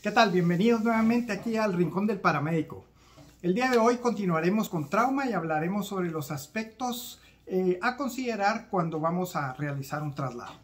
¿Qué tal? Bienvenidos nuevamente aquí al Rincón del Paramédico. El día de hoy continuaremos con trauma y hablaremos sobre los aspectos a considerar cuando vamos a realizar un traslado.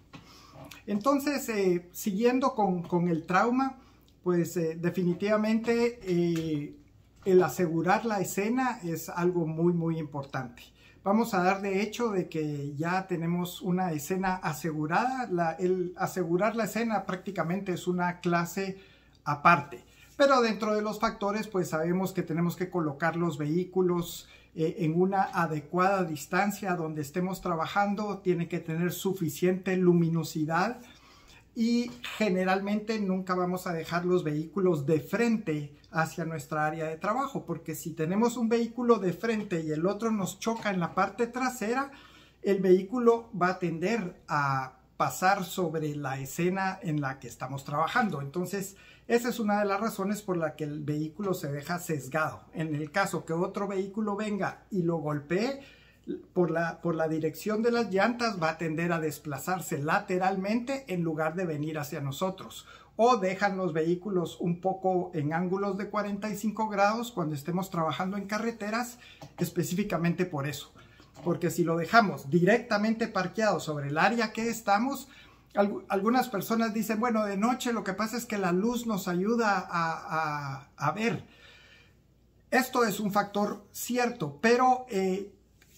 Entonces, siguiendo con el trauma, pues definitivamente el asegurar la escena es algo muy importante. Vamos a dar de hecho de que ya tenemos una escena asegurada. El asegurar la escena prácticamente es una clase aparte. Pero dentro de los factores, pues sabemos que tenemos que colocar los vehículos en una adecuada distancia donde estemos trabajando. Tiene que tener suficiente luminosidad y generalmente nunca vamos a dejar los vehículos de frente hacia nuestra área de trabajo, porque si tenemos un vehículo de frente y el otro nos choca en la parte trasera, el vehículo va a tender a pasar sobre la escena en la que estamos trabajando. Entonces, esa es una de las razones por la que el vehículo se deja sesgado. En el caso que otro vehículo venga y lo golpee, por la dirección de las llantas va a tender a desplazarse lateralmente en lugar de venir hacia nosotros. O dejan los vehículos un poco en ángulos de 45 grados cuando estemos trabajando en carreteras, específicamente por eso. Porque si lo dejamos directamente parqueado sobre el área que estamos, algunas personas dicen, bueno, de noche lo que pasa es que la luz nos ayuda a ver. Esto es un factor cierto, pero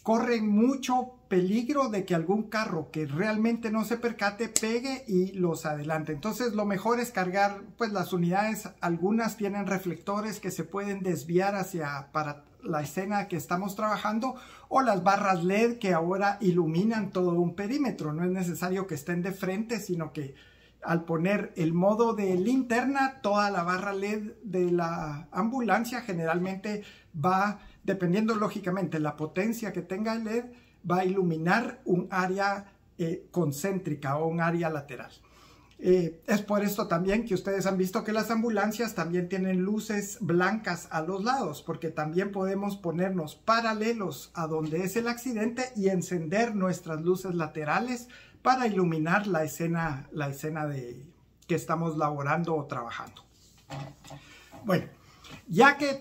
corre mucho peligro de que algún carro que realmente no se percate pegue y los adelante. Entonces lo mejor es cargar pues las unidades. Algunas tienen reflectores que se pueden desviar para la escena que estamos trabajando, o las barras LED que ahora iluminan todo un perímetro. No es necesario que estén de frente, sino que al poner el modo de linterna, toda la barra LED de la ambulancia generalmente va, dependiendo lógicamente la potencia que tenga el LED, va a iluminar un área concéntrica o un área lateral. Es por esto también que ustedes han visto que las ambulancias también tienen luces blancas a los lados, porque también podemos ponernos paralelos a donde es el accidente y encender nuestras luces laterales para iluminar la escena que estamos laborando o trabajando. Bueno, ya que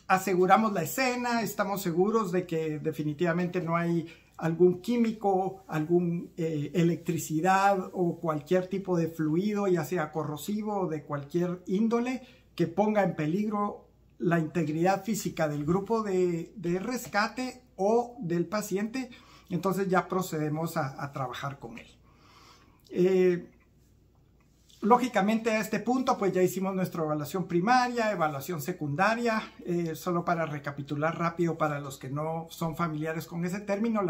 aseguramos la escena, estamos seguros de que definitivamente no hay algún químico, alguna electricidad o cualquier tipo de fluido, ya sea corrosivo o de cualquier índole, que ponga en peligro la integridad física del grupo de rescate o del paciente, entonces ya procedemos a trabajar con él. Lógicamente a este punto pues ya hicimos nuestra evaluación primaria, evaluación secundaria. Solo para recapitular rápido para los que no son familiares con ese término,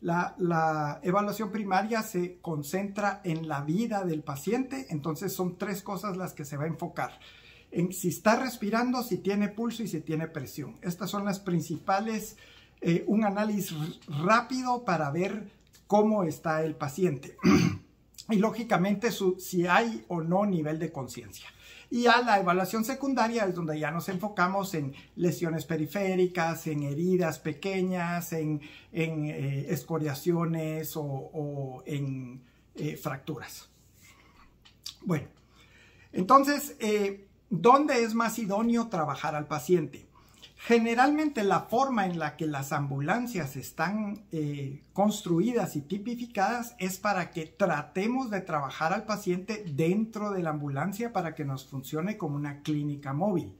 la evaluación primaria se concentra en la vida del paciente. Entonces son tres cosas las que se va a enfocar: en si está respirando, si tiene pulso y si tiene presión. Estas son las principales, un análisis rápido para ver cómo está el paciente. Y lógicamente si hay o no nivel de conciencia. Y a la evaluación secundaria es donde ya nos enfocamos en lesiones periféricas, en heridas pequeñas, en escoriaciones o en fracturas. Bueno, entonces, ¿dónde es más idóneo trabajar al paciente? Generalmente la forma en la que las ambulancias están construidas y tipificadas es para que tratemos de trabajar al paciente dentro de la ambulancia para que nos funcione como una clínica móvil.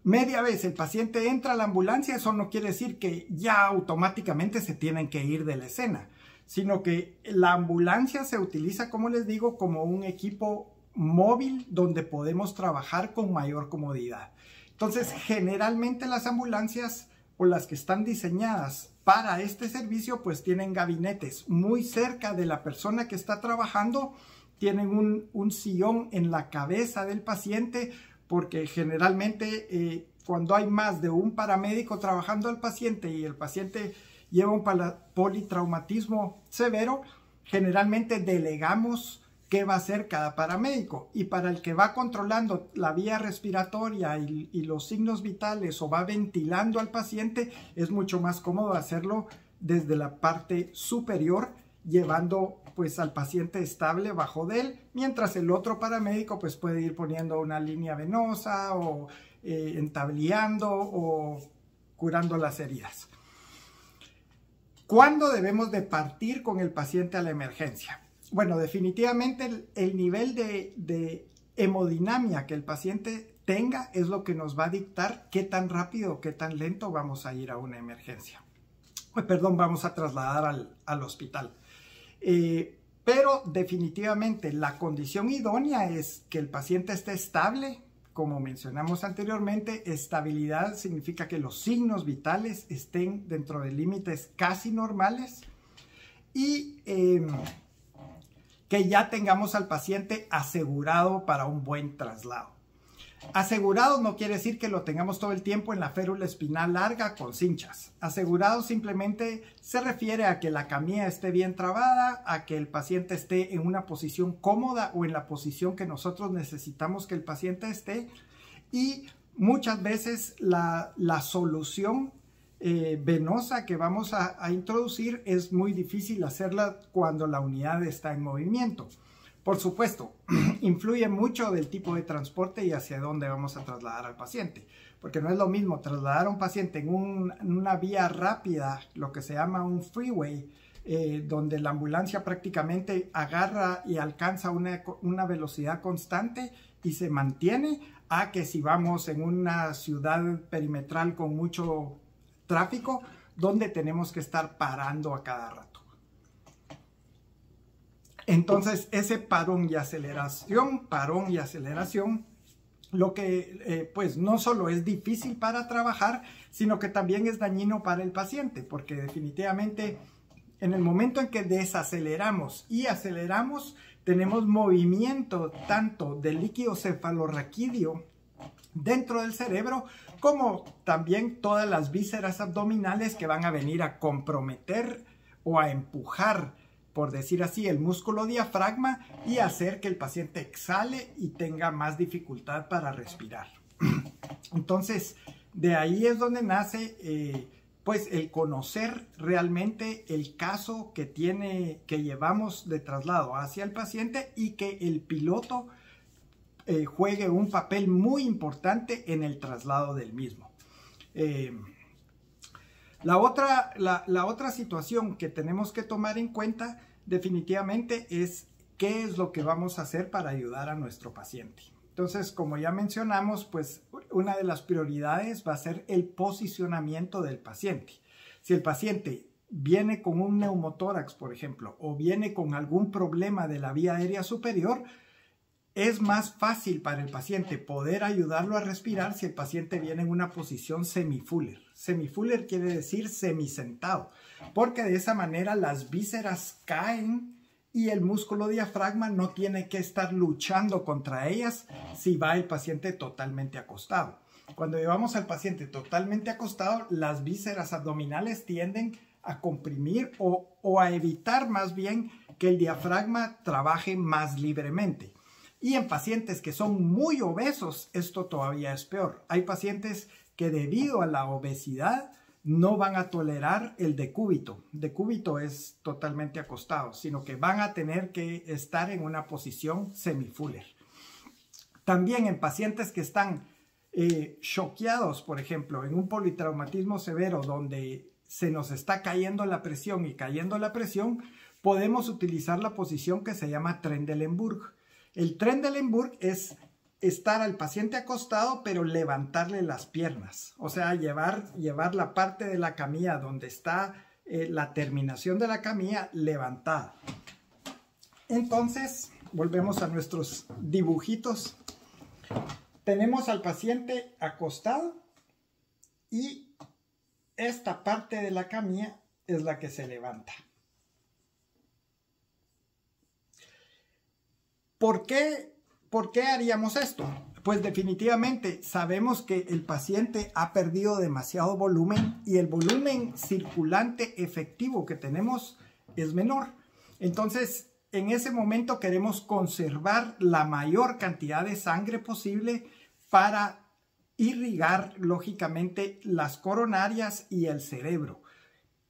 Media vez el paciente entra a la ambulancia, eso no quiere decir que ya automáticamente se tienen que ir de la escena, sino que la ambulancia se utiliza, como les digo, como un equipo móvil donde podemos trabajar con mayor comodidad. Entonces, generalmente las ambulancias o las que están diseñadas para este servicio, pues tienen gabinetes muy cerca de la persona que está trabajando, tienen un sillón en la cabeza del paciente, porque generalmente cuando hay más de un paramédico trabajando al paciente y el paciente lleva un politraumatismo severo, generalmente delegamos qué va a hacer cada paramédico, y para el que va controlando la vía respiratoria y los signos vitales o va ventilando al paciente, es mucho más cómodo hacerlo desde la parte superior llevando pues al paciente estable bajo de él, mientras el otro paramédico pues puede ir poniendo una línea venosa o entablillando o curando las heridas. ¿Cuándo debemos de partir con el paciente a la emergencia? Bueno, definitivamente el nivel de hemodinamia que el paciente tenga es lo que nos va a dictar qué tan rápido o qué tan lento vamos a ir a una emergencia. Vamos a trasladar al hospital. Pero definitivamente la condición idónea es que el paciente esté estable. Como mencionamos anteriormente, estabilidad significa que los signos vitales estén dentro de límites casi normales y que ya tengamos al paciente asegurado para un buen traslado. Asegurado no quiere decir que lo tengamos todo el tiempo en la férula espinal larga con cinchas. Asegurado simplemente se refiere a que la camilla esté bien trabada, a que el paciente esté en una posición cómoda o en la posición que nosotros necesitamos que el paciente esté. Y muchas veces la solución venosa que vamos a introducir es muy difícil hacerla cuando la unidad está en movimiento. Por supuesto, influye mucho del tipo de transporte y hacia dónde vamos a trasladar al paciente, porque no es lo mismo trasladar a un paciente en una vía rápida, lo que se llama un freeway, donde la ambulancia prácticamente agarra y alcanza una velocidad constante y se mantiene, a que si vamos en una ciudad perimetral con mucho tráfico, donde tenemos que estar parando a cada rato. Entonces, ese parón y aceleración, lo que pues no solo es difícil para trabajar, sino que también es dañino para el paciente, porque definitivamente en el momento en que desaceleramos y aceleramos, tenemos movimiento tanto del líquido cefalorraquídeo dentro del cerebro, como también todas las vísceras abdominales que van a venir a comprometer o a empujar, por decir así, el músculo diafragma y hacer que el paciente exhale y tenga más dificultad para respirar. Entonces, de ahí es donde nace pues el conocer realmente el caso que llevamos de traslado hacia el paciente y que el piloto juegue un papel muy importante en el traslado del mismo. La otra situación que tenemos que tomar en cuenta definitivamente es qué es lo que vamos a hacer para ayudar a nuestro paciente. Entonces, como ya mencionamos, pues una de las prioridades va a ser el posicionamiento del paciente. Si el paciente viene con un neumotórax, por ejemplo, o viene con algún problema de la vía aérea superior, es más fácil para el paciente poder ayudarlo a respirar si el paciente viene en una posición semifuller. Semifuller quiere decir semisentado, porque de esa manera las vísceras caen y el músculo diafragma no tiene que estar luchando contra ellas si va el paciente totalmente acostado. Cuando llevamos al paciente totalmente acostado, las vísceras abdominales tienden a comprimir o a evitar más bien que el diafragma trabaje más libremente. Y en pacientes que son muy obesos, esto todavía es peor. Hay pacientes que debido a la obesidad no van a tolerar el decúbito. Decúbito es totalmente acostado, sino que van a tener que estar en una posición semifuller. También en pacientes que están choqueados, por ejemplo, en un politraumatismo severo donde se nos está cayendo la presión y cayendo la presión, podemos utilizar la posición que se llama Trendelenburg. El Trendelenburg es estar al paciente acostado, pero levantarle las piernas. O sea, llevar la parte de la camilla donde está la terminación de la camilla levantada. Entonces, volvemos a nuestros dibujitos. Tenemos al paciente acostado y esta parte de la camilla es la que se levanta. ¿Por qué haríamos esto? Pues definitivamente sabemos que el paciente ha perdido demasiado volumen y el volumen circulante efectivo que tenemos es menor. Entonces, en ese momento queremos conservar la mayor cantidad de sangre posible para irrigar, lógicamente, las coronarias y el cerebro.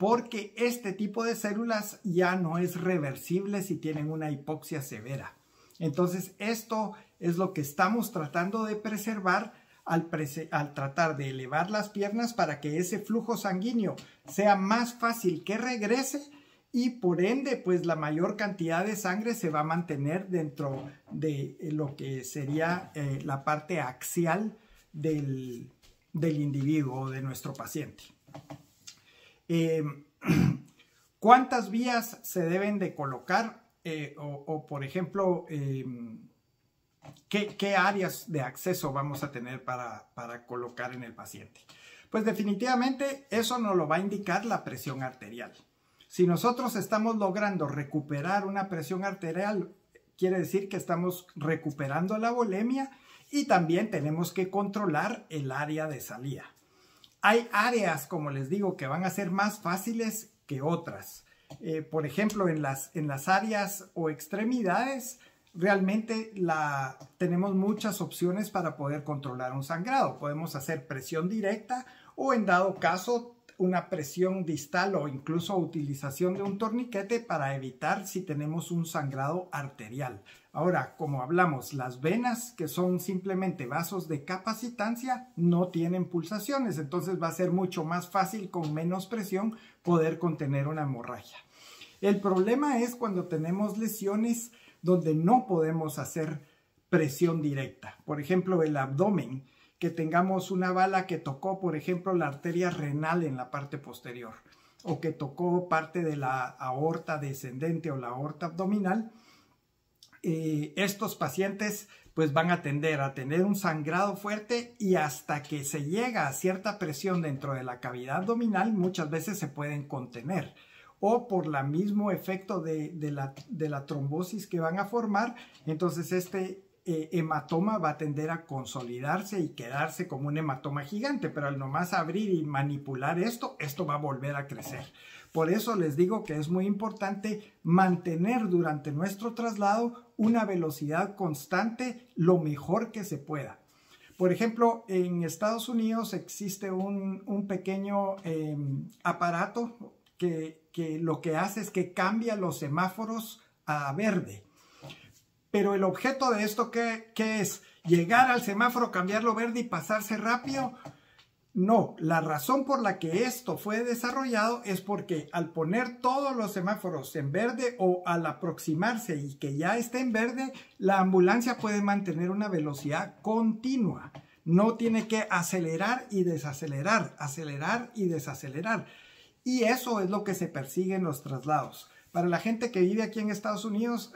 porque este tipo de células ya no es reversible si tienen una hipoxia severa. Entonces, esto es lo que estamos tratando de preservar al tratar de elevar las piernas para que ese flujo sanguíneo sea más fácil que regrese y por ende, pues la mayor cantidad de sangre se va a mantener dentro de lo que sería la parte axial del individuo o de nuestro paciente. ¿Cuántas vías se deben de colocar? Por ejemplo, ¿qué áreas de acceso vamos a tener para colocar en el paciente? Pues definitivamente eso nos lo va a indicar la presión arterial. Si nosotros estamos logrando recuperar una presión arterial, quiere decir que estamos recuperando la volemia y también tenemos que controlar el área de salida. Hay áreas, como les digo, que van a ser más fáciles que otras. Por ejemplo, en las áreas o extremidades, realmente tenemos muchas opciones para poder controlar un sangrado. Podemos hacer presión directa o en dado caso una presión distal o incluso utilización de un torniquete para evitar si tenemos un sangrado arterial. Ahora, como hablamos, las venas, que son simplemente vasos de capacitancia, no tienen pulsaciones, entonces va a ser mucho más fácil con menos presión poder contener una hemorragia. El problema es cuando tenemos lesiones donde no podemos hacer presión directa. Por ejemplo, el abdomen, que tengamos una bala que tocó, por ejemplo, la arteria renal en la parte posterior o que tocó parte de la aorta descendente o la aorta abdominal. Estos pacientes pues van a tender a tener un sangrado fuerte y hasta que se llega a cierta presión dentro de la cavidad abdominal muchas veces se pueden contener o por el mismo efecto de la trombosis que van a formar, entonces este hematoma va a tender a consolidarse y quedarse como un hematoma gigante, pero al nomás abrir y manipular esto va a volver a crecer. Por eso les digo que es muy importante mantener durante nuestro traslado una velocidad constante lo mejor que se pueda. Por ejemplo, en Estados Unidos existe un pequeño aparato que lo que hace es que cambia los semáforos a verde. Pero el objeto de esto, ¿qué es? ¿Llegar al semáforo, cambiarlo verde y pasarse rápido? No, la razón por la que esto fue desarrollado es porque al poner todos los semáforos en verde o al aproximarse y que ya esté en verde, la ambulancia puede mantener una velocidad continua. No tiene que acelerar y desacelerar, acelerar y desacelerar. Y eso es lo que se persigue en los traslados. Para la gente que vive aquí en Estados Unidos,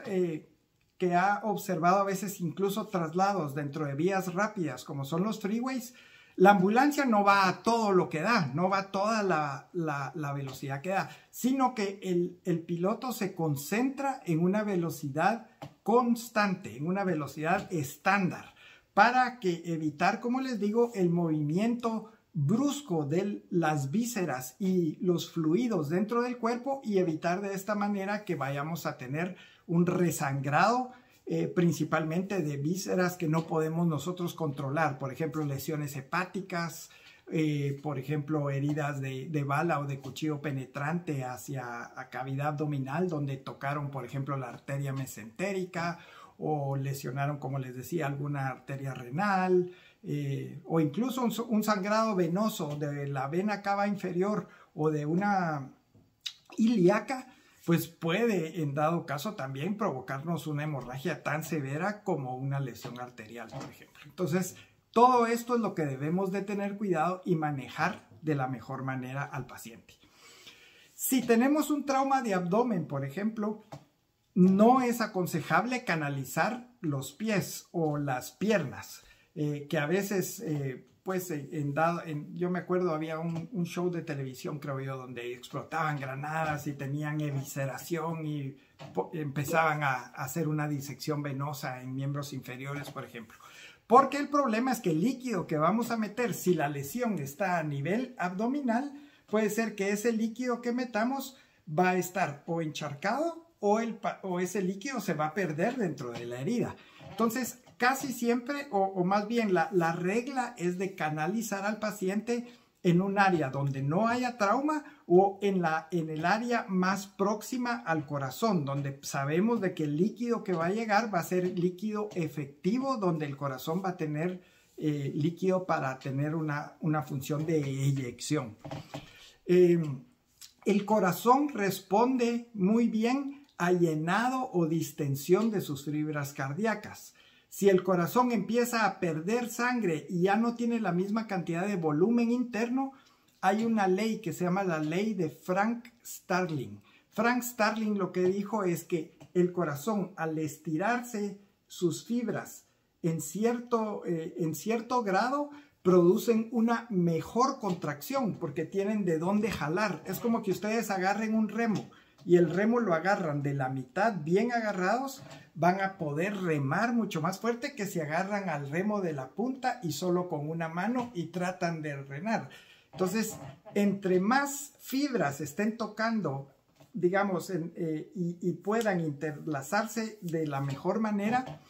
que ha observado a veces incluso traslados dentro de vías rápidas como son los freeways, la ambulancia no va a todo lo que da, no va a toda la velocidad que da, sino que el piloto se concentra en una velocidad constante, en una velocidad estándar, para que evitar, como les digo, el movimiento brusco de las vísceras y los fluidos dentro del cuerpo y evitar de esta manera que vayamos a tener un resangrado, principalmente de vísceras que no podemos nosotros controlar, por ejemplo lesiones hepáticas, por ejemplo heridas de bala o de cuchillo penetrante hacia la cavidad abdominal donde tocaron por ejemplo la arteria mesentérica o lesionaron, como les decía, alguna arteria renal, o incluso un sangrado venoso de la vena cava inferior o de una ilíaca, pues puede en dado caso también provocarnos una hemorragia tan severa como una lesión arterial, por ejemplo. Entonces, todo esto es lo que debemos de tener cuidado y manejar de la mejor manera al paciente. Si tenemos un trauma de abdomen, por ejemplo, no es aconsejable canalizar los pies o las piernas, que a veces, yo me acuerdo había un show de televisión, creo yo, donde explotaban granadas y tenían evisceración y empezaban a hacer una disección venosa en miembros inferiores, por ejemplo. Porque el problema es que el líquido que vamos a meter, si la lesión está a nivel abdominal, puede ser que ese líquido que metamos va a estar o encharcado o ese líquido se va a perder dentro de la herida. Entonces, casi siempre, o más bien la regla es de canalizar al paciente en un área donde no haya trauma o en el área más próxima al corazón, donde sabemos de que el líquido que va a llegar va a ser líquido efectivo, donde el corazón va a tener líquido para tener una función de eyección. El corazón responde muy bien a llenado o distensión de sus fibras cardíacas. Si el corazón empieza a perder sangre y ya no tiene la misma cantidad de volumen interno, hay una ley que se llama la ley de Frank Starling. Frank Starling lo que dijo es que el corazón, al estirarse sus fibras en cierto grado, producen una mejor contracción porque tienen de dónde jalar. Es como que ustedes agarren un remo y el remo lo agarran de la mitad bien agarrados, van a poder remar mucho más fuerte que si agarran al remo de la punta y solo con una mano y tratan de remar. Entonces, entre más fibras estén tocando, digamos, y puedan interlazarse de la mejor manera,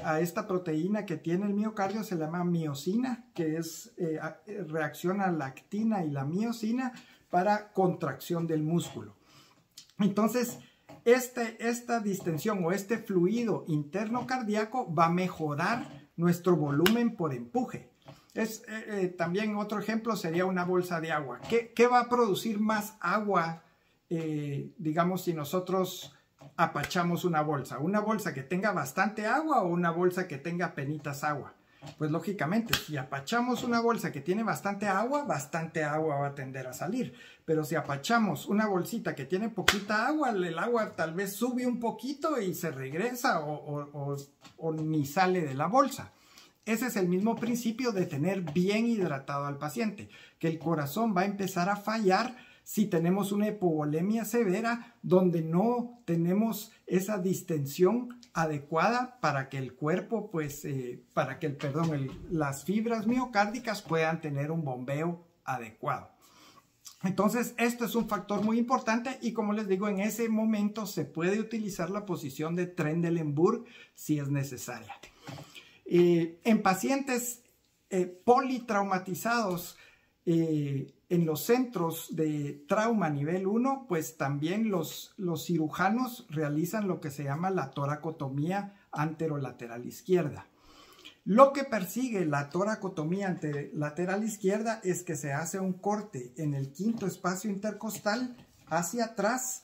a esta proteína que tiene el miocardio se le llama miosina, que reacciona a la actina y la miosina para contracción del músculo. Entonces, esta distensión o este fluido interno cardíaco va a mejorar nuestro volumen por empuje. También otro ejemplo sería una bolsa de agua. ¿Qué va a producir más agua, digamos, si nosotros apachamos una bolsa que tenga bastante agua o una bolsa que tenga penitas agua? Pues lógicamente, si apachamos una bolsa que tiene bastante agua va a tender a salir. Pero si apachamos una bolsita que tiene poquita agua, el agua tal vez sube un poquito y se regresa o ni sale de la bolsa. Ese es el mismo principio de tener bien hidratado al paciente, que el corazón va a empezar a fallar si tenemos una hipovolemia severa donde no tenemos esa distensión adecuada para que el cuerpo, las fibras miocárdicas puedan tener un bombeo adecuado. Entonces, esto es un factor muy importante y como les digo, en ese momento se puede utilizar la posición de Trendelenburg si es necesaria. En pacientes politraumatizados, en los centros de trauma nivel 1, pues también los cirujanos realizan lo que se llama la toracotomía anterolateral izquierda. Lo que persigue la toracotomía anterolateral izquierda es que se hace un corte en el quinto espacio intercostal hacia atrás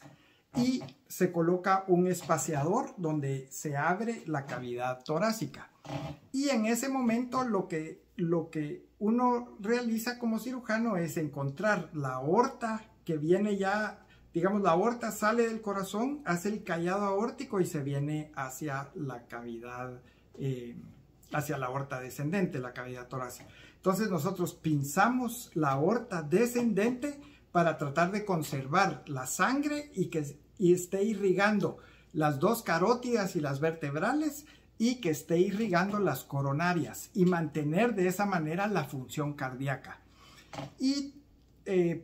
y se coloca un espaciador donde se abre la cavidad torácica. Y en ese momento lo que uno realiza como cirujano es encontrar la aorta que viene ya, digamos, la aorta sale del corazón, hace el callado aórtico y se viene hacia la cavidad, hacia la aorta descendente, la cavidad torácica. Entonces nosotros pinzamos la aorta descendente para tratar de conservar la sangre y esté irrigando las dos carótidas y las vertebrales y que esté irrigando las coronarias y mantener de esa manera la función cardíaca. Y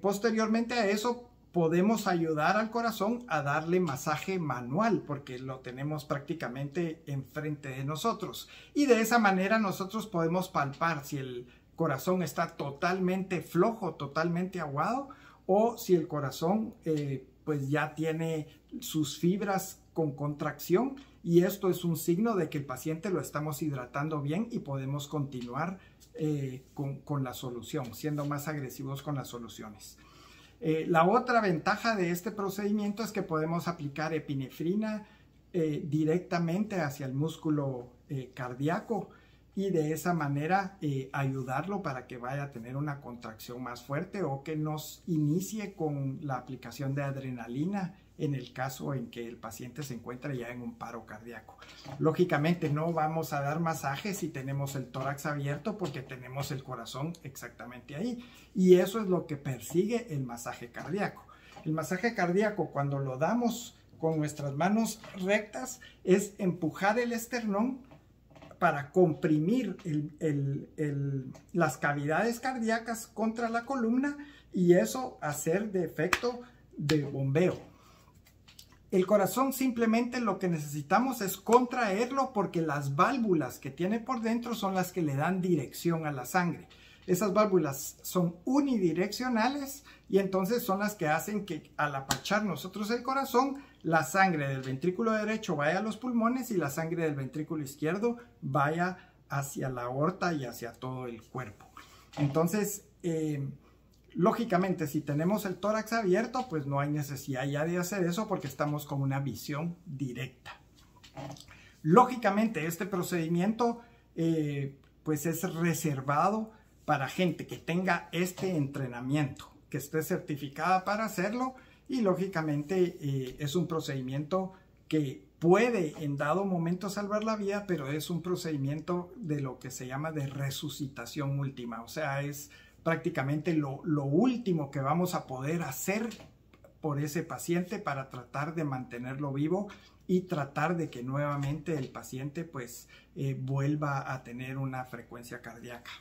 posteriormente a eso podemos ayudar al corazón a darle masaje manual porque lo tenemos prácticamente enfrente de nosotros. Y de esa manera nosotros podemos palpar si el corazón está totalmente flojo, totalmente aguado o si el corazón pues ya tiene sus fibras con contracción y esto es un signo de que el paciente lo estamos hidratando bien y podemos continuar con la solución, siendo más agresivos con las soluciones. La otra ventaja de este procedimiento es que podemos aplicar epinefrina directamente hacia el músculo cardíaco y de esa manera ayudarlo para que vaya a tener una contracción más fuerte o que nos inicie con la aplicación de adrenalina en el caso en que el paciente se encuentre ya en un paro cardíaco. Lógicamente no vamos a dar masaje si tenemos el tórax abierto porque tenemos el corazón exactamente ahí y eso es lo que persigue el masaje cardíaco. El masaje cardíaco cuando lo damos con nuestras manos rectas es empujar el esternón para comprimir las cavidades cardíacas contra la columna y eso hacer de efecto de bombeo. El corazón simplemente lo que necesitamos es contraerlo porque las válvulas que tiene por dentro son las que le dan dirección a la sangre. Esas válvulas son unidireccionales y entonces son las que hacen que al apachar nosotros el corazón, la sangre del ventrículo derecho vaya a los pulmones y la sangre del ventrículo izquierdo vaya hacia la aorta y hacia todo el cuerpo. Entonces, lógicamente, si tenemos el tórax abierto, pues no hay necesidad ya de hacer eso porque estamos con una visión directa. Lógicamente, este procedimiento pues es reservado para gente que tenga este entrenamiento, que esté certificada para hacerlo, y lógicamente es un procedimiento que puede en dado momento salvar la vida, pero es un procedimiento de lo que se llama de resucitación última, o sea, es prácticamente lo último que vamos a poder hacer por ese paciente para tratar de mantenerlo vivo y tratar de que nuevamente el paciente pues vuelva a tener una frecuencia cardíaca.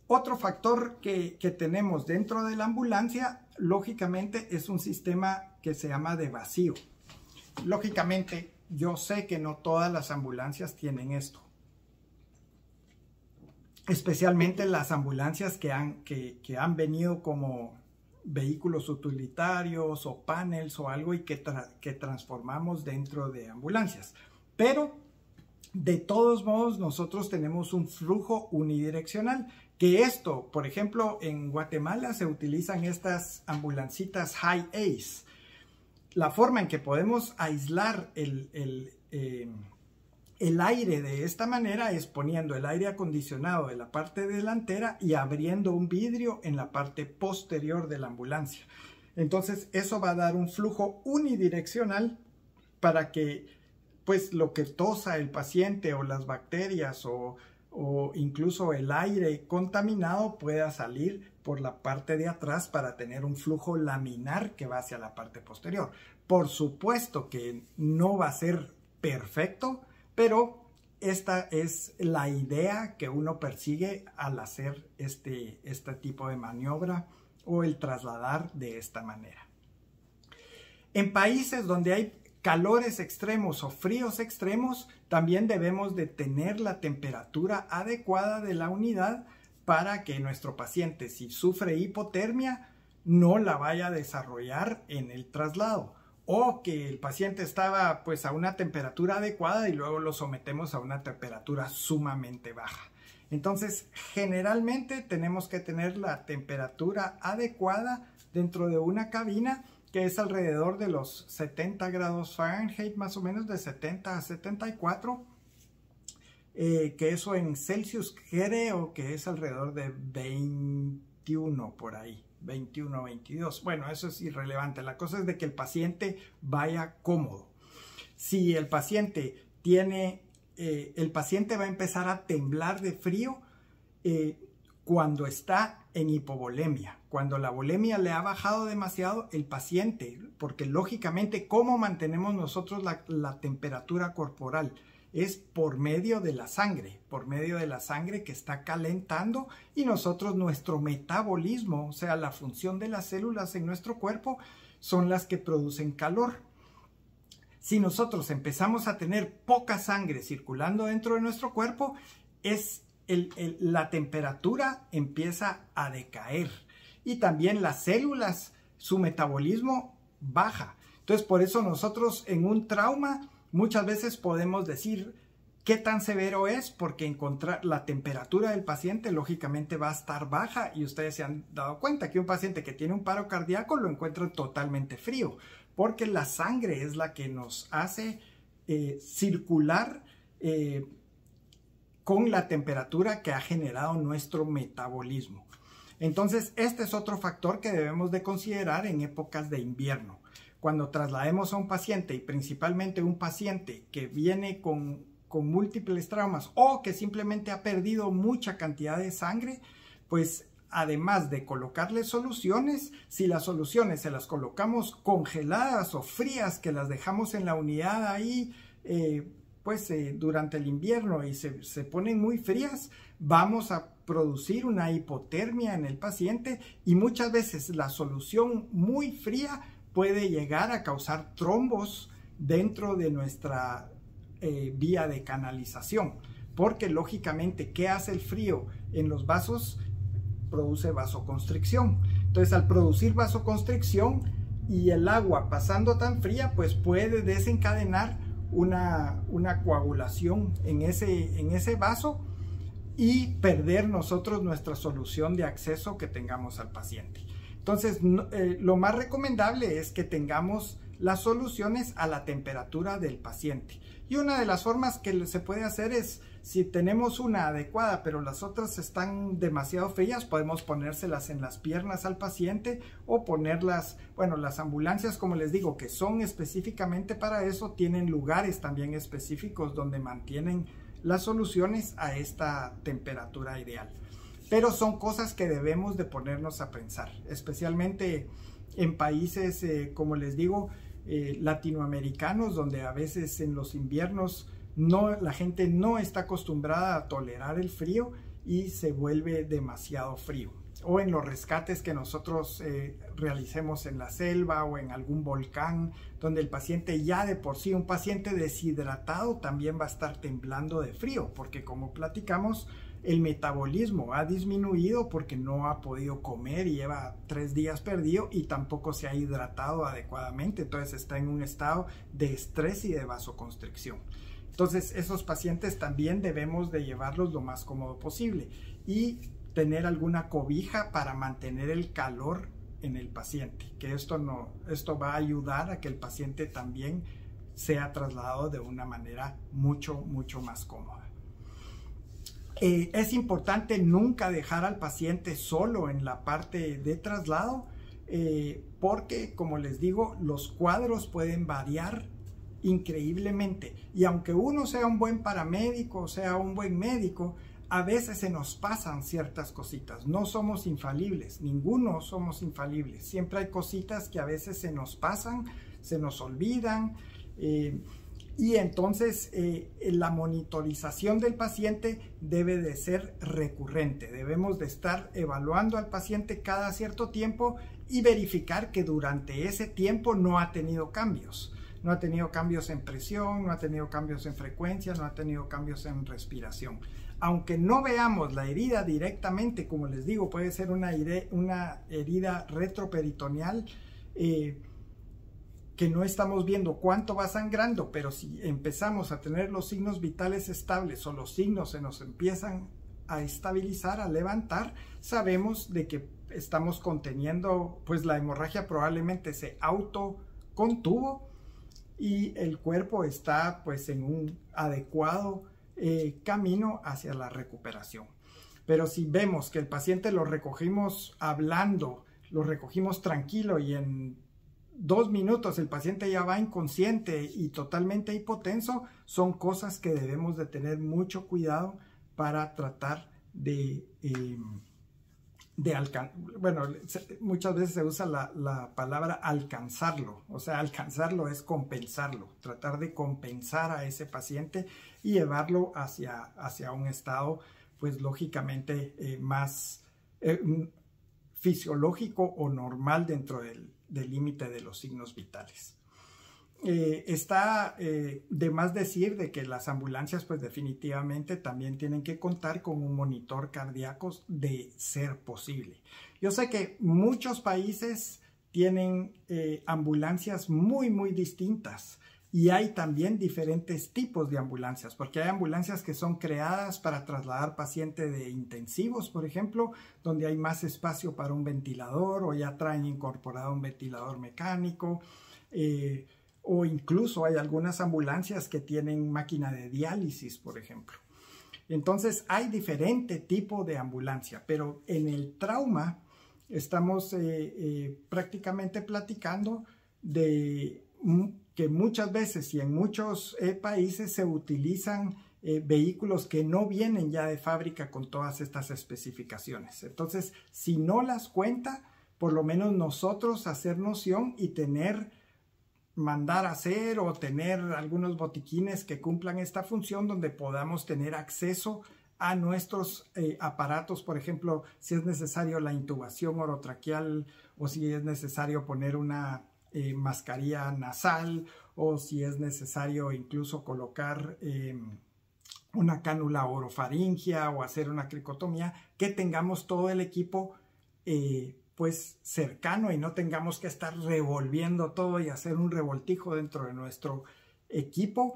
Otro factor que tenemos dentro de la ambulancia, lógicamente, es un sistema que se llama de vacío. Lógicamente, yo sé que no todas las ambulancias tienen esto. Especialmente las ambulancias que han venido como vehículos utilitarios o panels o algo y que transformamos dentro de ambulancias. Pero de todos modos nosotros tenemos un flujo unidireccional, que esto, por ejemplo, en Guatemala se utilizan estas ambulancitas High Ace. La forma en que podemos aislar el aire de esta manera es poniendo el aire acondicionado de la parte delantera y abriendo un vidrio en la parte posterior de la ambulancia. Entonces eso va a dar un flujo unidireccional para que pues lo que tosa el paciente o las bacterias o incluso el aire contaminado pueda salir por la parte de atrás para tener un flujo laminar que va hacia la parte posterior. Por supuesto que no va a ser perfecto, pero esta es la idea que uno persigue al hacer este tipo de maniobra o el trasladar de esta manera. En países donde hay calores extremos o fríos extremos, también debemos de tener la temperatura adecuada de la unidad para que nuestro paciente, si sufre hipotermia, no la vaya a desarrollar en el traslado, o que el paciente estaba pues a una temperatura adecuada y luego lo sometemos a una temperatura sumamente baja. Entonces, generalmente tenemos que tener la temperatura adecuada dentro de una cabina que es alrededor de los 70 grados Fahrenheit, más o menos de 70 a 74, que eso en Celsius creo que es alrededor de 21 por ahí, 21, 22. Bueno, eso es irrelevante. La cosa es de que el paciente vaya cómodo. Si el paciente va a empezar a temblar de frío cuando está en hipovolemia. Cuando la volemia le ha bajado demasiado, el paciente, porque lógicamente, ¿cómo mantenemos nosotros la temperatura corporal? Es por medio de la sangre que está calentando y nosotros, nuestro metabolismo, o sea, la función de las células en nuestro cuerpo, son las que producen calor. Si nosotros empezamos a tener poca sangre circulando dentro de nuestro cuerpo, la temperatura empieza a decaer y también las células, su metabolismo baja. Entonces, por eso nosotros en un trauma muchas veces podemos decir qué tan severo es, porque encontrar la temperatura del paciente lógicamente va a estar baja y ustedes se han dado cuenta que un paciente que tiene un paro cardíaco lo encuentran totalmente frío, porque la sangre es la que nos hace circular con la temperatura que ha generado nuestro metabolismo. Entonces, este es otro factor que debemos de considerar en épocas de invierno. Cuando traslademos a un paciente, y principalmente un paciente que viene con múltiples traumas o que simplemente ha perdido mucha cantidad de sangre, pues además de colocarle soluciones, si las soluciones se las colocamos congeladas o frías, que las dejamos en la unidad ahí, durante el invierno y se ponen muy frías, vamos a producir una hipotermia en el paciente y muchas veces la solución muy fría puede llegar a causar trombos dentro de nuestra vía de canalización. porque lógicamente, ¿qué hace el frío en los vasos? Produce vasoconstricción. Entonces, al producir vasoconstricción y el agua pasando tan fría, pues puede desencadenar una coagulación en ese vaso y perder nosotros nuestra solución de acceso que tengamos al paciente. Entonces, lo más recomendable es que tengamos las soluciones a la temperatura del paciente. Y una de las formas que se puede hacer es, si tenemos una adecuada, pero las otras están demasiado frías, podemos ponérselas en las piernas al paciente o ponerlas, bueno, las ambulancias, como les digo, que son específicamente para eso, tienen lugares también específicos donde mantienen las soluciones a esta temperatura ideal. Pero son cosas que debemos de ponernos a pensar, especialmente en países, como les digo, latinoamericanos, donde a veces en los inviernos la gente no está acostumbrada a tolerar el frío y se vuelve demasiado frío. O en los rescates que nosotros realicemos en la selva o en algún volcán, donde el paciente ya de por sí, un paciente deshidratado también va a estar temblando de frío, porque como platicamos, el metabolismo ha disminuido porque no ha podido comer y lleva 3 días perdido y tampoco se ha hidratado adecuadamente, entonces está en un estado de estrés y de vasoconstricción. Entonces esos pacientes también debemos de llevarlos lo más cómodo posible y tener alguna cobija para mantener el calor en el paciente, que esto va a ayudar a que el paciente también sea trasladado de una manera mucho más cómoda. Es importante nunca dejar al paciente solo en la parte de traslado, porque, como les digo, los cuadros pueden variar increíblemente, y aunque uno sea un buen paramédico, sea un buen médico, a veces se nos pasan ciertas cositas. No somos infalibles, ninguno somos infalibles. Siempre hay cositas que a veces se nos pasan, se nos olvidan, y entonces la monitorización del paciente debe de ser recurrente. Debemos de estar evaluando al paciente cada cierto tiempo y verificar que durante ese tiempo no ha tenido cambios. No ha tenido cambios en presión, no ha tenido cambios en frecuencia, no ha tenido cambios en respiración. Aunque no veamos la herida directamente, como les digo, puede ser una herida retroperitoneal que no estamos viendo cuánto va sangrando, pero si empezamos a tener los signos vitales estables o los signos se nos empiezan a estabilizar, a levantar, sabemos de que estamos conteniendo, pues la hemorragia probablemente se autocontuvo y el cuerpo está pues en un adecuado camino hacia la recuperación. Pero si vemos que el paciente lo recogimos hablando, lo recogimos tranquilo y en 2 minutos el paciente ya va inconsciente y totalmente hipotenso, son cosas que debemos de tener mucho cuidado para tratar bueno, muchas veces se usa la palabra alcanzarlo, o sea, alcanzarlo es compensarlo, tratar de compensar a ese paciente y llevarlo hacia un estado, pues lógicamente más fisiológico o normal dentro del límite de los signos vitales. Está de más decir de que las ambulancias pues definitivamente también tienen que contar con un monitor cardíaco de ser posible. Yo sé que muchos países tienen ambulancias muy distintas y hay también diferentes tipos de ambulancias, porque hay ambulancias que son creadas para trasladar pacientes de intensivos, por ejemplo, donde hay más espacio para un ventilador o ya traen incorporado un ventilador mecánico, o incluso hay algunas ambulancias que tienen máquina de diálisis, por ejemplo. Entonces hay diferente tipo de ambulancia, pero en el trauma estamos prácticamente platicando de que muchas veces y en muchos países se utilizan vehículos que no vienen ya de fábrica con todas estas especificaciones. Entonces, si no las cuenta, por lo menos nosotros hacer noción y mandar a hacer o tener algunos botiquines que cumplan esta función donde podamos tener acceso a nuestros aparatos, por ejemplo, si es necesario la intubación orotraqueal o si es necesario poner una mascarilla nasal o si es necesario incluso colocar una cánula orofaringia o hacer una cricotomía, que tengamos todo el equipo pues cercano y no tengamos que estar revolviendo todo y hacer un revoltijo dentro de nuestro equipo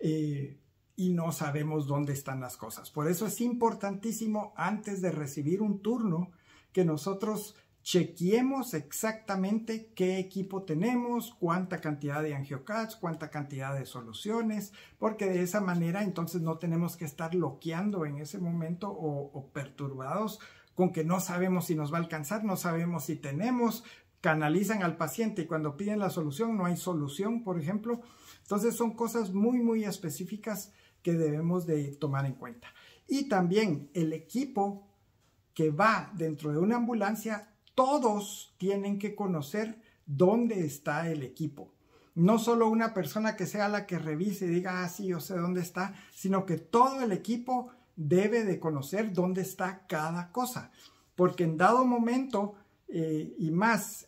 y no sabemos dónde están las cosas. Por eso es importantísimo, antes de recibir un turno, que nosotros chequeemos exactamente qué equipo tenemos, cuánta cantidad de AngioCADs, cuánta cantidad de soluciones, porque de esa manera entonces no tenemos que estar bloqueando en ese momento o perturbados con que no sabemos si nos va a alcanzar, no sabemos si tenemos, canalizan al paciente y cuando piden la solución no hay solución, por ejemplo. Entonces son cosas muy específicas que debemos de tomar en cuenta. Y también el equipo que va dentro de una ambulancia, todos tienen que conocer dónde está el equipo. No solo una persona que sea la que revise y diga, ah, sí, yo sé dónde está, sino que todo el equipo debe de conocer dónde está cada cosa. Porque en dado momento, y más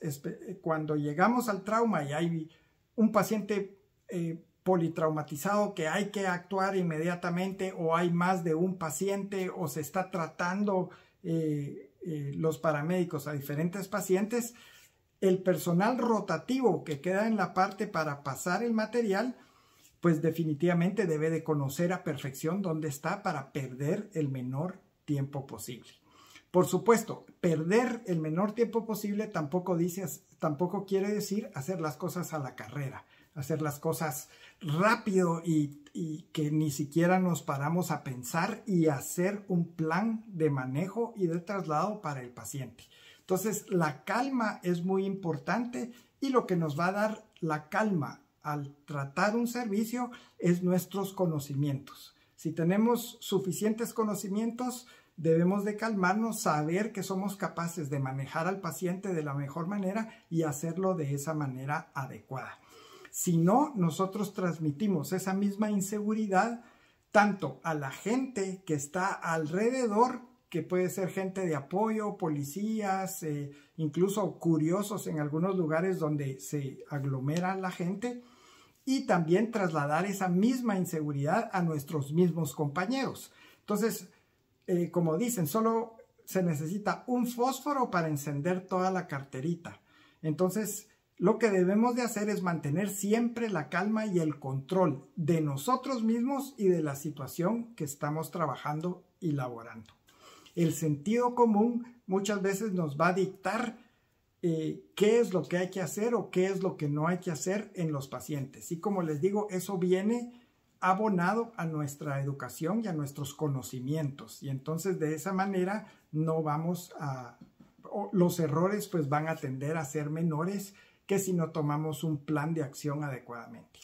cuando llegamos al trauma y hay un paciente politraumatizado que hay que actuar inmediatamente, o hay más de un paciente, o se está tratando los paramédicos a diferentes pacientes, el personal rotativo que queda en la parte para pasar el material, pues definitivamente debe de conocer a perfección dónde está para perder el menor tiempo posible. Por supuesto, perder el menor tiempo posible tampoco quiere decir hacer las cosas a la carrera, hacer las cosas rápido y que ni siquiera nos paramos a pensar y hacer un plan de manejo y de traslado para el paciente. Entonces, la calma es muy importante y lo que nos va a dar la calma al tratar un servicio es nuestros conocimientos. Si tenemos suficientes conocimientos, debemos de calmarnos, saber que somos capaces de manejar al paciente de la mejor manera y hacerlo de esa manera adecuada. Si no, nosotros transmitimos esa misma inseguridad tanto a la gente que está alrededor, que puede ser gente de apoyo, policías, incluso curiosos en algunos lugares donde se aglomera la gente, y también trasladar esa misma inseguridad a nuestros mismos compañeros. Entonces, como dicen, solo se necesita un fósforo para encender toda la carterita. Entonces, lo que debemos de hacer es mantener siempre la calma y el control de nosotros mismos y de la situación que estamos trabajando y laborando. El sentido común muchas veces nos va a dictar qué es lo que hay que hacer o qué es lo que no hay que hacer en los pacientes. Y como les digo, eso viene abonado a nuestra educación y a nuestros conocimientos. Y entonces de esa manera no vamos a... los errores pues van a tender a ser menores que si no tomamos un plan de acción adecuadamente.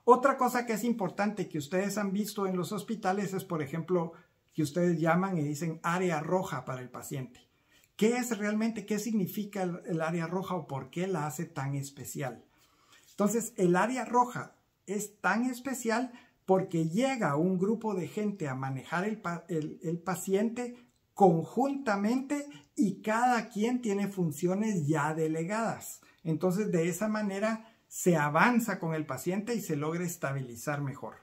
Otra cosa que es importante que ustedes han visto en los hospitales es, por ejemplo, que ustedes llaman y dicen área roja para el paciente. ¿Qué es realmente, qué significa el área roja o por qué la hace tan especial? Entonces, el área roja es tan especial porque llega un grupo de gente a manejar el paciente conjuntamente y cada quien tiene funciones ya delegadas. Entonces, de esa manera se avanza con el paciente y se logra estabilizar mejor.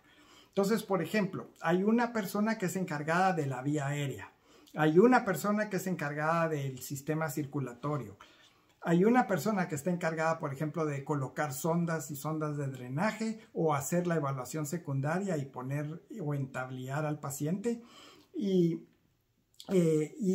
Entonces, por ejemplo, hay una persona que es encargada de la vía aérea. Hay una persona que es encargada del sistema circulatorio. Hay una persona que está encargada, por ejemplo, de colocar sondas y sondas de drenaje o hacer la evaluación secundaria y poner o entablillar al paciente. Y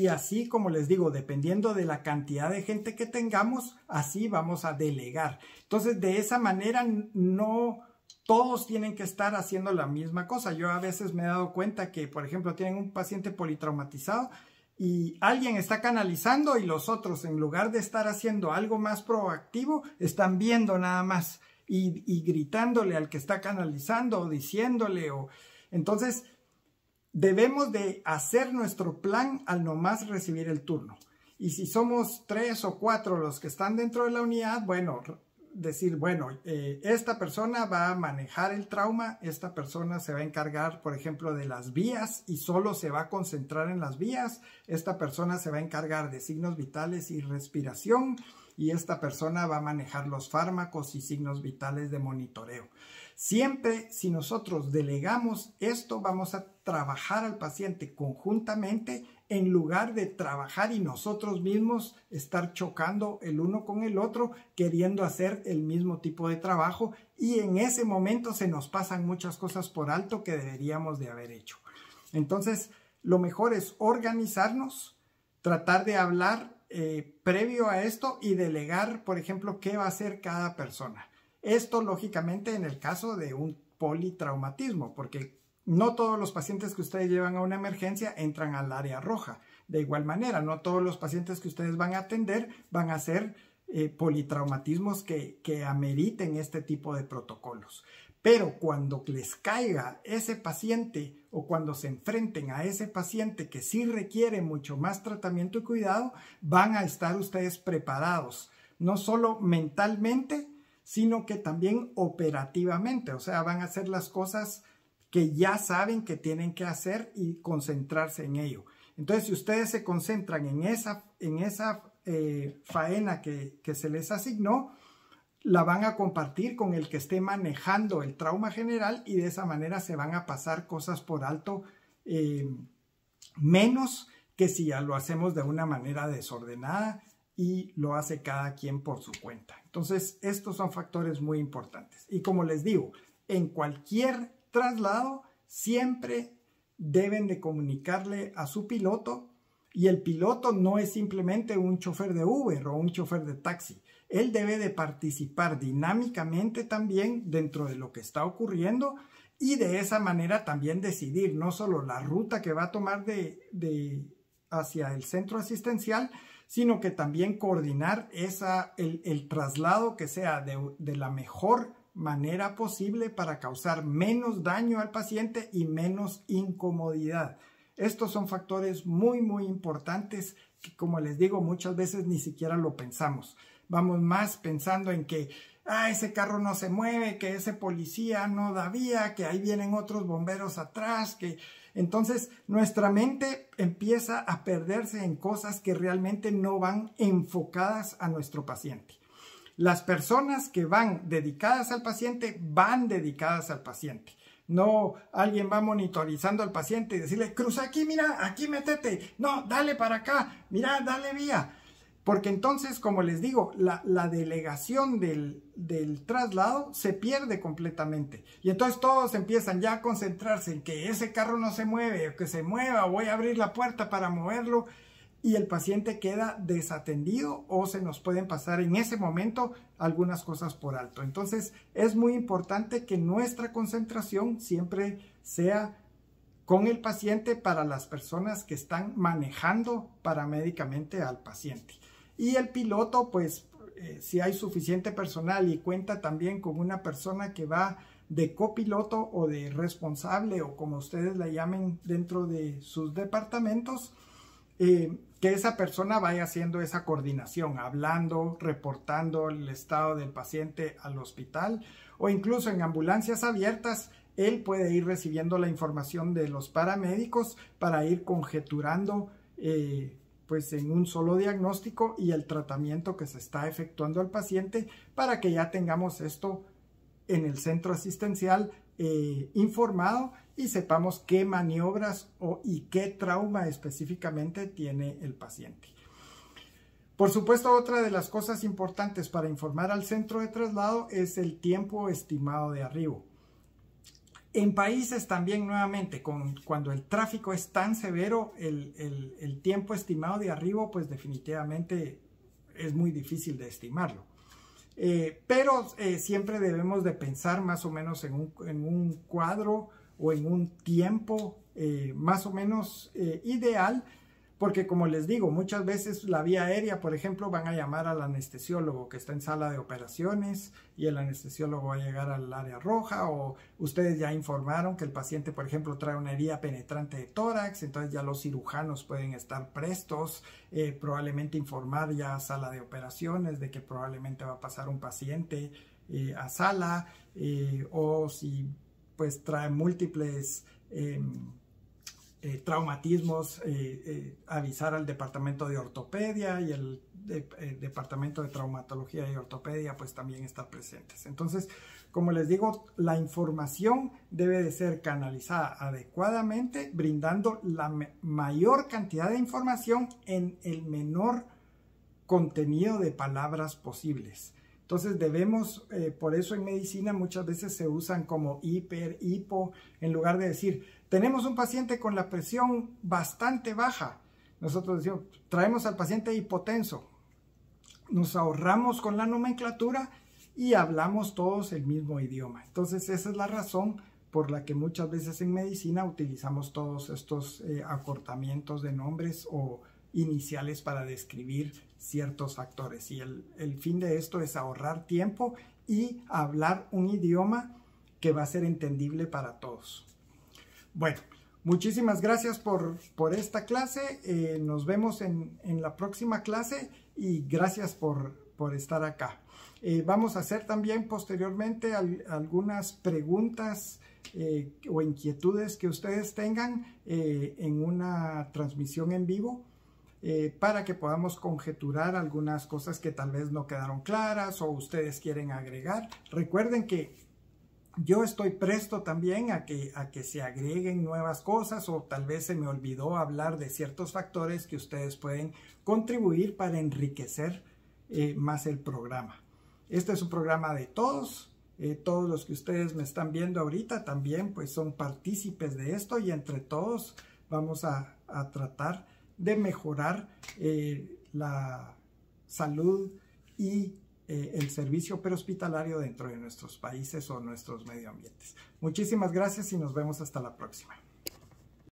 así, como les digo, dependiendo de la cantidad de gente que tengamos, así vamos a delegar. Entonces, de esa manera no todos tienen que estar haciendo la misma cosa. Yo a veces me he dado cuenta que, por ejemplo, tienen un paciente politraumatizado y alguien está canalizando y los otros, en lugar de estar haciendo algo más proactivo, están viendo nada más y gritándole al que está canalizando o diciéndole. Entonces, debemos de hacer nuestro plan al nomás recibir el turno. Y si somos 3 o 4 los que están dentro de la unidad, bueno, decir, bueno, esta persona va a manejar el trauma, esta persona se va a encargar, por ejemplo, de las vías y solo se va a concentrar en las vías, esta persona se va a encargar de signos vitales y respiración y esta persona va a manejar los fármacos y signos vitales de monitoreo. Siempre, si nosotros delegamos esto, vamos a trabajar al paciente conjuntamente en lugar de trabajar y nosotros mismos estar chocando el uno con el otro, queriendo hacer el mismo tipo de trabajo, y en ese momento se nos pasan muchas cosas por alto que deberíamos de haber hecho. Entonces, lo mejor es organizarnos, tratar de hablar previo a esto y delegar, por ejemplo, qué va a hacer cada persona. Esto, lógicamente, en el caso de un politraumatismo, porque no todos los pacientes que ustedes llevan a una emergencia entran al área roja. De igual manera, no todos los pacientes que ustedes van a atender van a ser politraumatismos que ameriten este tipo de protocolos. Pero cuando les caiga ese paciente o cuando se enfrenten a ese paciente que sí requiere mucho más tratamiento y cuidado, van a estar ustedes preparados, no solo mentalmente, sino que también operativamente. O sea, van a hacer las cosas que ya saben que tienen que hacer y concentrarse en ello. Entonces, si ustedes se concentran en esa faena que se les asignó, la van a compartir con el que esté manejando el trauma general, y de esa manera se van a pasar cosas por alto menos que si ya lo hacemos de una manera desordenada y lo hace cada quien por su cuenta. Entonces, estos son factores muy importantes. Y como les digo, en cualquier traslado siempre deben de comunicarle a su piloto, y el piloto no es simplemente un chofer de Uber o un chofer de taxi. Él debe de participar dinámicamente también dentro de lo que está ocurriendo, y de esa manera también decidir no solo la ruta que va a tomar hacia el centro asistencial, sino que también coordinar el traslado que sea de la mejor manera posible para causar menos daño al paciente y menos incomodidad. Estos son factores muy, muy importantes que, como les digo, muchas veces ni siquiera lo pensamos. Vamos más pensando en que ese carro no se mueve, que ese policía no da vía, que ahí vienen otros bomberos atrás, que... Entonces, nuestra mente empieza a perderse en cosas que realmente no van enfocadas a nuestro paciente. Las personas que van dedicadas al paciente, van dedicadas al paciente. No, alguien va monitorizando al paciente y decirle, cruza aquí, mira, aquí métete, no, dale para acá, mira, dale vía. Porque entonces, como les digo, la delegación del traslado se pierde completamente. Y entonces todos empiezan ya a concentrarse en que ese carro no se mueve, o que se mueva, o voy a abrir la puerta para moverlo. Y el paciente queda desatendido, o se nos pueden pasar en ese momento algunas cosas por alto. Entonces, es muy importante que nuestra concentración siempre sea con el paciente para las personas que están manejando paramédicamente al paciente. Y el piloto, pues, si hay suficiente personal y cuenta también con una persona que va de copiloto o de responsable, o como ustedes la llamen dentro de sus departamentos, que esa persona vaya haciendo esa coordinación, hablando, reportando el estado del paciente al hospital, o incluso en ambulancias abiertas, él puede ir recibiendo la información de los paramédicos para ir conjeturando pues en un solo diagnóstico y el tratamiento que se está efectuando al paciente, para que ya tengamos esto en el centro asistencial informado y sepamos qué maniobras y qué trauma específicamente tiene el paciente. Por supuesto, otra de las cosas importantes para informar al centro de traslado es el tiempo estimado de arribo. En países también, nuevamente, cuando el tráfico es tan severo, el tiempo estimado de arribo, pues definitivamente es muy difícil de estimarlo. Pero siempre debemos de pensar más o menos en un cuadro o en un tiempo más o menos ideal, porque como les digo, muchas veces la vía aérea, por ejemplo, van a llamar al anestesiólogo que está en sala de operaciones, y el anestesiólogo va a llegar al área roja, o ustedes ya informaron que el paciente, por ejemplo, trae una herida penetrante de tórax, entonces ya los cirujanos pueden estar prestos, probablemente informar ya a sala de operaciones de que probablemente va a pasar un paciente a sala, o si pues trae múltiples traumatismos, avisar al departamento de ortopedia, y el departamento de traumatología y ortopedia pues también estar presentes. Entonces, Como les digo, la información debe de ser canalizada adecuadamente, brindando la mayor cantidad de información en el menor contenido de palabras posibles. Entonces debemos, por eso en medicina muchas veces se usan como hiper, hipo, en lugar de decir, tenemos un paciente con la presión bastante baja. Nosotros decimos, traemos al paciente hipotenso. Nos ahorramos con la nomenclatura y hablamos todos el mismo idioma. Entonces esa es la razón por la que muchas veces en medicina utilizamos todos estos acortamientos de nombres o iniciales para describir ciertos factores. Y el fin de esto es ahorrar tiempo y hablar un idioma que va a ser entendible para todos. Bueno, muchísimas gracias por esta clase. Nos vemos en la próxima clase y gracias por estar acá. Vamos a hacer también posteriormente algunas preguntas o inquietudes que ustedes tengan en una transmisión en vivo para que podamos conjeturar algunas cosas que tal vez no quedaron claras o ustedes quieren agregar. Recuerden que yo estoy presto también a que se agreguen nuevas cosas o tal vez se me olvidó hablar de ciertos factores que ustedes pueden contribuir para enriquecer más el programa. Este es un programa de todos. Todos los que ustedes me están viendo ahorita también pues son partícipes de esto y entre todos vamos a tratar de mejorar la salud y el servicio prehospitalario dentro de nuestros países o nuestros medio ambientes. Muchísimas gracias y nos vemos hasta la próxima.